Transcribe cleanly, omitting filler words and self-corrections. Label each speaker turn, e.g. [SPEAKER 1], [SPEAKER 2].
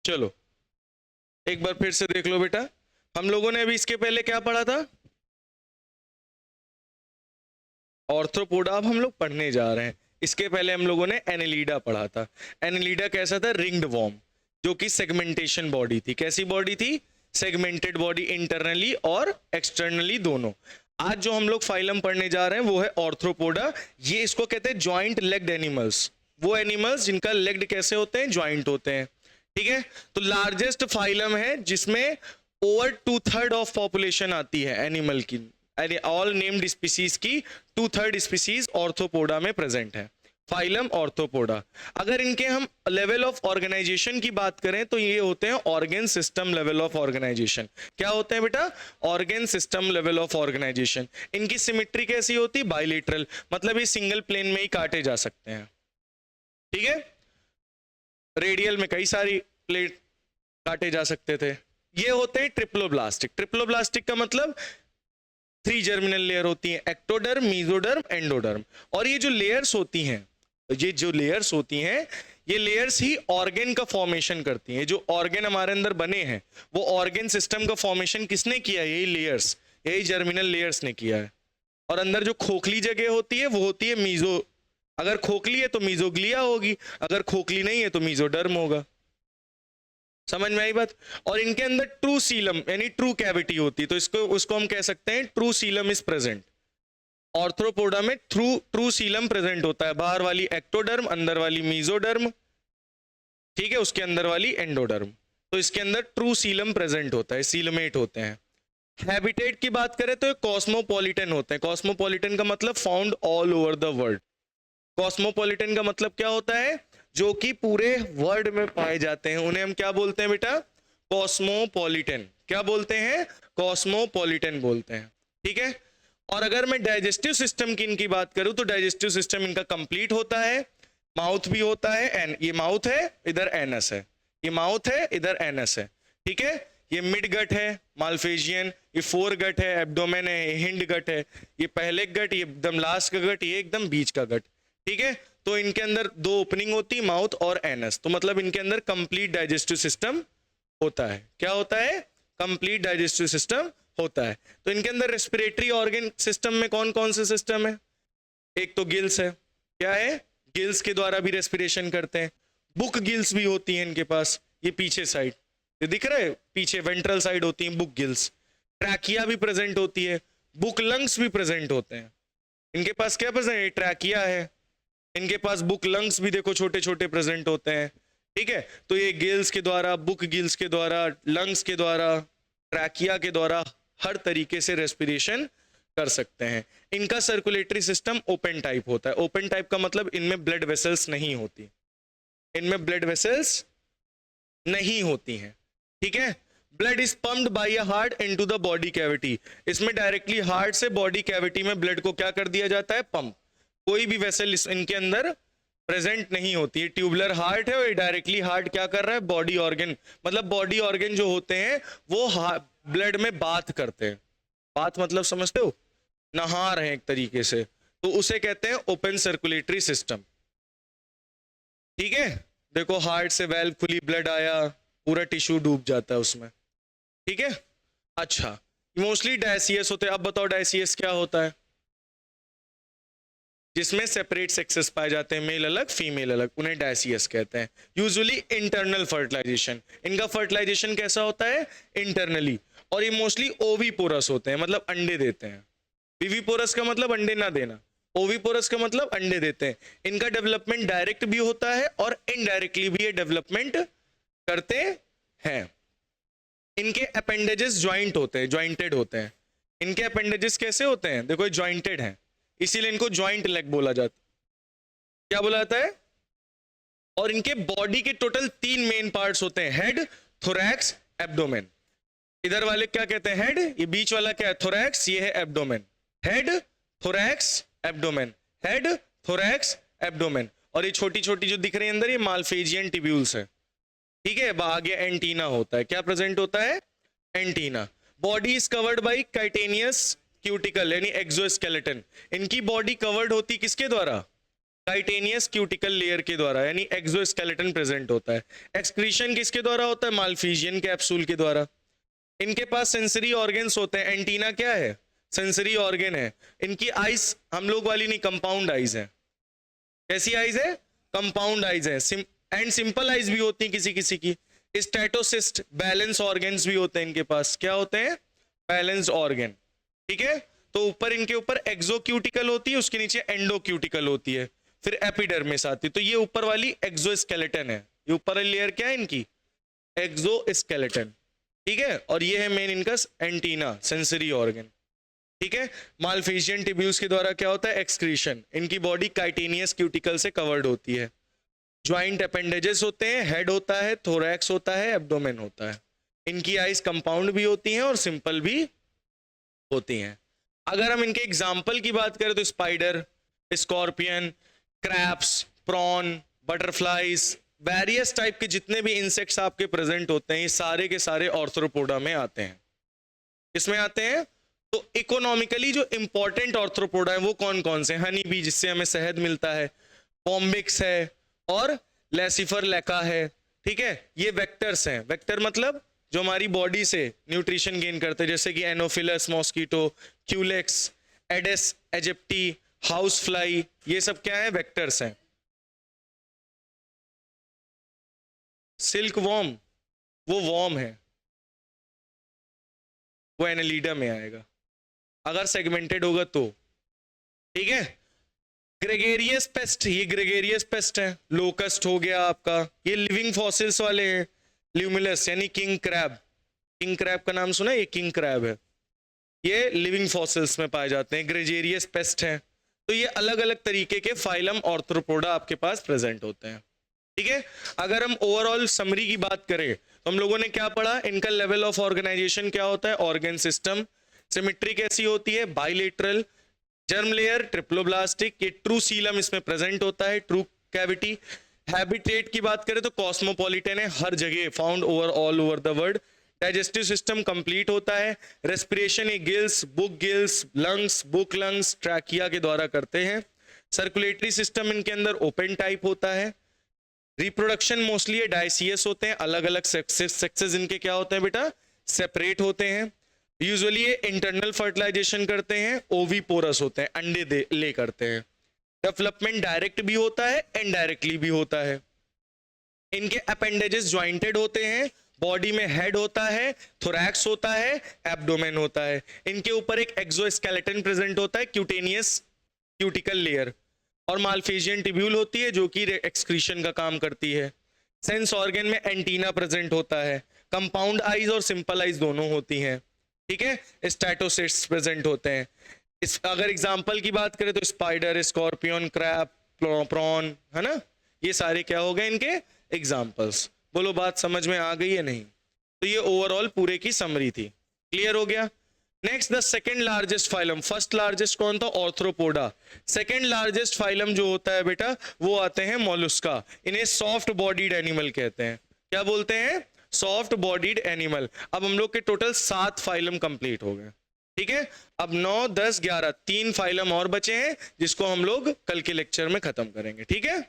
[SPEAKER 1] चलो एक बार फिर से देख लो बेटा, हम लोगों ने अभी इसके पहले क्या पढ़ा था? ऑर्थ्रोपोडा अब हम लोग पढ़ने जा रहे हैं। इसके पहले हम लोगों ने एनेलिडा पढ़ा था। एनेलिडा कैसा था? रिंग्ड वॉर्म, जो कि सेगमेंटेशन बॉडी थी। कैसी बॉडी थी? सेगमेंटेड बॉडी, इंटरनली और एक्सटर्नली दोनों। आज जो हम लोग फाइलम पढ़ने जा रहे हैं वो है ऑर्थ्रोपोडा। ये इसको कहते हैं जॉइंट लेग्ड एनिमल्स, वो एनिमल्स जिनका लेग्ड कैसे होते हैं? जॉइंट होते हैं। ठीक है, तो लार्जेस्ट फाइलम है जिसमें ओवर 2/3 ऑफ पॉपुलेशन आती है एनिमल की, ऑल नेम्ड स्पीसीज की 2/3 स्पीसीज ऑर्थ्रोपोडा में प्रेजेंट है। Phylum Arthropoda. अगर इनके हम लेवल ऑफ ऑर्गेनाइजेशन की बात करें तो ये होते हैं organ system level of organization. क्या होते हैं बेटा? Organ system level of organization. इनकी सिमेट्री कैसी होती? बाइलेटरल, मतलब ये सिंगल प्लेन में ही काटे जा सकते हैं। ठीक है, रेडियल में कई सारी प्लेट काटे जा सकते थे। ये होते हैं ट्रिप्लोब्लास्टिक। ट्रिप्लोब्लास्टिक का मतलब 3 जर्मिनल लेयर होती हैं, एक्टोडर्म, मीजोडर्म, एंडोडर्म। और ये जो लेयर्स होती हैं, ये लेयर्स ही ऑर्गेन का फॉर्मेशन करती हैं। जो ऑर्गेन हमारे अंदर बने हैं वो ऑर्गेन सिस्टम का फॉर्मेशन किसने किया है? यही लेयर्स, यही जर्मिनल लेयर्स ने किया है। और अंदर जो खोखली जगह होती है वो होती है मीजो। अगर खोखली है तो मीजोग्लिया होगी, अगर खोखली नहीं है तो मीजोडर्म होगा। समझ में आई बात? और इनके अंदर ट्रू सीलम यानी ट्रू कैविटी होती है, तो उसको हम कह सकते हैं true Seelam is present. Arthropoda में ट्रू सीलम प्रेजेंट होता है। बाहर वाली एक्टोडर्म, अंदर वाली मीजोडर्म, ठीक है, उसके अंदर वाली एंडोडर्म। तो इसके अंदर ट्रू सीलम प्रेजेंट होता है, सीलमेट होते हैं। हैबिटेट की बात करें तो कॉस्मोपॉलिटन होते हैं। कॉस्मोपॉलिटन का मतलब found all over the world. Cosmopolitan का मतलब क्या होता है? जो कि पूरे वर्ल्ड में पाए जाते हैं, उन्हें हम क्या बोलते हैं बेटा? कॉस्मोपॉलिटन। क्या बोलते हैं? कॉस्मोपॉलिटन बोलते हैं। ठीक है, और अगर मैं डाइजेस्टिव सिस्टम की इनकी बात करूं तो डाइजेस्टिव सिस्टम इनका कंप्लीट होता है। माउथ भी होता है, एन ये माउथ है, इधर एनस है, ये माउथ है, इधर एनस है। ठीक है, ये मिड गट है, माल्फेजियन, ये फोर गट है, एब्डोमेन है, ये हिंड गट है, ये पहले गट, ये एकदम लास्ट का गट, ये एकदम बीच का गट। ठीक है, तो इनके अंदर 2 ओपनिंग होती, माउथ और एनस। तो मतलब इनके अंदर कंप्लीट डाइजेस्टिव सिस्टम होता है। क्या होता है? कंप्लीट डाइजेस्टिव सिस्टम होता है। तो इनके अंदर रेस्पिरेटरी ऑर्गन सिस्टम में कौन कौन से सिस्टम है? एक तो गिल्स है। क्या है? गिल्स के द्वारा भी रेस्पिरेशन करते हैं। बुक गिल्स भी होती हैं इनके पास, ये पीछे साइड, ये दिख रहा है पीछे वेंट्रल साइड होती है बुक गिल्स। ट्रैकिया भी प्रेजेंट होती है, बुक लंग्स भी प्रेजेंट होते हैं। इनके पास क्या प्रेजेंट है? ट्रैकिया है। इनके पास बुक लंग्स भी देखो छोटे छोटे प्रेजेंट होते हैं। ठीक है, तो ये गिल्स के द्वारा, बुक गिल्स के द्वारा, लंग्स के द्वारा, ट्रैकिया के द्वारा हर तरीके से रेस्पिरेशन कर सकते हैं। इनका सर्कुलेटरी सिस्टम ओपन टाइप होता है। ओपन टाइप का मतलब इनमें ब्लड वेसल्स नहीं होती, इनमें ब्लड वेसल्स नहीं होती हैं। ठीक है, blood is pumped bye a heart into the body cavity. इसमें डायरेक्टली हार्ट से बॉडी कैविटी में ब्लड को क्या कर दिया जाता है? पंप। कोई भी वेसल इनके अंदर प्रेजेंट नहीं होती है। ट्यूबुलर हार्ट है और डायरेक्टली हार्ट क्या कर रहा है? बॉडी ऑर्गन, मतलब बॉडी ऑर्गन जो होते हैं वो ब्लड में बाथ करते हैं। बाथ मतलब समझते हो? नहा रहे हैं एक तरीके से, तो उसे कहते हैं ओपन सर्कुलेटरी सिस्टम। ठीक है, देखो हार्ट से वेल्व खुली, ब्लड आया, पूरा टिश्यू डूब जाता है उसमें। ठीक है, अच्छा, मोस्टली डायसियस होते हैं। अब बताओ डायसियस क्या होता है? जिसमें सेपरेट सेक्सेस पाए जाते हैं, मेल अलग फीमेल अलग, उन्हें डायसियस कहते हैं। यूजुअली इंटरनल फर्टिलाइजेशन, इनका फर्टिलाइजेशन कैसा होता है? इंटरनली। और ये मोस्टली ओवीपोरस होते हैं, मतलब अंडे देते हैं। विविपोरस का मतलब अंडे ना देना, ओवीपोरस का मतलब अंडे देते हैं। इनका डेवलपमेंट डायरेक्ट भी होता है और इनडायरेक्टली भी ये डेवलपमेंट करते हैं। इनके अपेंडेजेस ज्वाइंट होते हैं, ज्वाइंटेड होते हैं। इनके अपेंडेजेस कैसे होते हैं? देखो ज्वाइंटेड हैं, इसीलिए इनको ज्वाइंट लेग बोला जाता है। क्या बोला जाता है? और इनके बॉडी के टोटल 3 मेन पार्ट्स होते हैं, हेड, थोरैक्स, एब्डोमेन। इधर वाले क्या कहते हैं? हेड। ये बीच वाला क्या है? थोरैक्स। ये है abdomen. Head, thorax, abdomen, head, thorax, abdomen. और ये छोटी छोटी जो दिख रही है अंदर, ये माल्फेजियन टिब्यूल्स है। ठीक है, आगे एंटीना होता है। क्या प्रेजेंट होता है? Antenna. Body is covered by chitinous cuticle यानी एक्सोस्केलेटन। इनकी बॉडी कवर्ड होती किसके द्वारा? काइटेनियस क्यूटिकल लेयर के द्वारा, यानी एक्सोस्केलेटन प्रेजेंट होता है। एक्सक्रीशन किसके द्वारा होता है? मालफिजियन कैप्सूल के द्वारा। इनके पास सेंसरी ऑर्गन्स होते हैं। एंटीना क्या है? सेंसरी ऑर्गन है। इनकी आइज हम लोग वाली नहीं, कंपाउंड आइज है। कैसी आइज है? कंपाउंड आइज है। एंड सिंपल आइज भी होती है किसी किसी की। स्टेटोसिस्ट बैलेंस ऑर्गन्स भी होते हैं इनके पास। क्या होते हैं? Balance organ. ठीक है, तो ऊपर इनके ऊपर एक्सोक्यूटिकल होती है, उसके नीचे एंडोक्यूटिकल होती है, फिर एपिडर्मिस आती है। तो ये ऊपर वाली एक्सोस्केलेटन है। ये ऊपर वाली लेयर क्या है इनकी? एक्सोस्केलेटन। ठीक है, और ये है मेन इनका एंटीना, सेंसरी ऑर्गन। ठीक है, मालफिजियन टिब्यूल्स के द्वारा क्या होता है? एक्सक्रीशन। इनकी बॉडी काइटेनियस क्यूटिकल से कवर्ड होती है। ज्वाइंट अपेंडेजेस होते हैं, हेड होता है, थोरैक्स होता है, एब्डोमेन होता है। इनकी आइज कंपाउंड भी होती हैं और सिंपल भी होती हैं। अगर हम इनके एग्जाम्पल की बात करें तो spider, scorpion, crabs, prawn, butterflies, various type के जितने भी इंसेक्ट्स आपके प्रेजेंट होते हैं, ये सारे के सारे ऑर्थ्रोपोडा में आते हैं। किसमें आते हैं? तो इकोनॉमिकली जो इंपॉर्टेंट ऑर्थ्रोपोडा है वो कौन कौन से? हनी बी, जिससे हमें शहद मिलता है, बॉम्बिक्स है, और लेसिफर लेका है। ठीक है, ये वेक्टर्स हैं। वेक्टर मतलब जो हमारी बॉडी से न्यूट्रिशन गेन करते हैं, जैसे कि Anopheles mosquito, Culex, Aedes aegypti, house fly, ये सब क्या है? वेक्टर्स हैं। सिल्क वॉर्म, वो वॉर्म है, वो एनालिडा में आएगा अगर सेगमेंटेड होगा तो। ठीक है, ग्रेगेरियस पेस्ट, ये ग्रेगेरियस पेस्ट है। लोकस्ट हो गया आपका, ये लिविंग फॉसिल्स वाले हैं। ल्यूमिलस यानी किंग क्रैब, किंग क्रैब का नाम सुना है? ये किंग क्रैब है, ये लिविंग फॉसिल्स में पाए जाते हैं, ग्रेगेरियस पेस्ट हैं। तो ये अलग अलग तरीके के फाइलम ऑर्थ्रोपोडा आपके पास प्रेजेंट होते हैं। ठीक है, अगर हम ओवरऑल समरी की बात करें तो हम लोगों ने क्या पढ़ा? इनका लेवल ऑफ ऑर्गेनाइजेशन क्या होता है? Organ system. सिमेट्री कैसी होती है? बाइलेटरल। जर्म लेयर ट्रिप्लोब्लास्टिक, ये ट्रू सीलम इसमें प्रेजेंट होता है, ट्रू कैविटी। हैबिटेट की बात करें तो कॉस्मोपॉलिटन है, हर जगह, found over all over the world. Digestive system complete होता है। रेस्पिरेशन ये gills, book gills, lungs, book lungs, trachea के द्वारा करते हैं। सर्कुलेटरी सिस्टम इनके अंदर ओपन टाइप होता है। रिप्रोडक्शन मोस्टली ये डायसियस होते हैं, अलग अलग सेक्सेस इनके क्या होते हैं बेटा? सेपरेट होते हैं। यूजुअली ये इंटरनल फर्टिलाइजेशन करते हैं, ओवीपोरस होते हैं, अंडे ले करते हैं। डेवलपमेंट डायरेक्ट भी होता है, इनडायरेक्टली भी होता है। इनके अपेंडेजेस ज्वाइंटेड होते हैं, बॉडी में हेड होता है, थोरैक्स होता है, एब्डोमेन होता है। इनके ऊपर एक एक्सोस्केलेटन प्रेजेंट होता है, क्यूटेनियस क्यूटिकल लेयर, और मालफिजियन टिब्यूल होती है जो कि एक्सक्रीशन का काम करती है। सेंस ऑर्गन में एंटीना प्रेजेंट होता है। कंपाउंड आइज और सिंपल आइज दोनों होती हैं। ठीक है, स्टैटोसिस्ट्स प्रेजेंट होते हैं। इस अगर एग्जांपल की बात करें तो स्पाइडर, स्कॉर्पियन, क्रैब, प्रॉन, है ना, ये सारे क्या हो गए इनके एग्जांपल्स। बोलो बात समझ में आ गई है नहीं? तो ये ओवरऑल पूरे की समरी थी। क्लियर हो गया? Next, the second largest phylum. First largest कौन था? ऑर्थ्रोपोडा। सेकंड लार्जेस्ट फाइलम जो होता है बेटा वो आते हैं मोलुस्का। इन्हें सॉफ्ट बॉडीड एनिमल कहते हैं। क्या बोलते हैं? Soft bodied animal. अब हम लोग के टोटल 7 फाइलम कंप्लीट हो गए। ठीक है, अब 9, 10, 11 3 फाइलम और बचे हैं जिसको हम लोग कल के लेक्चर में खत्म करेंगे। ठीक है।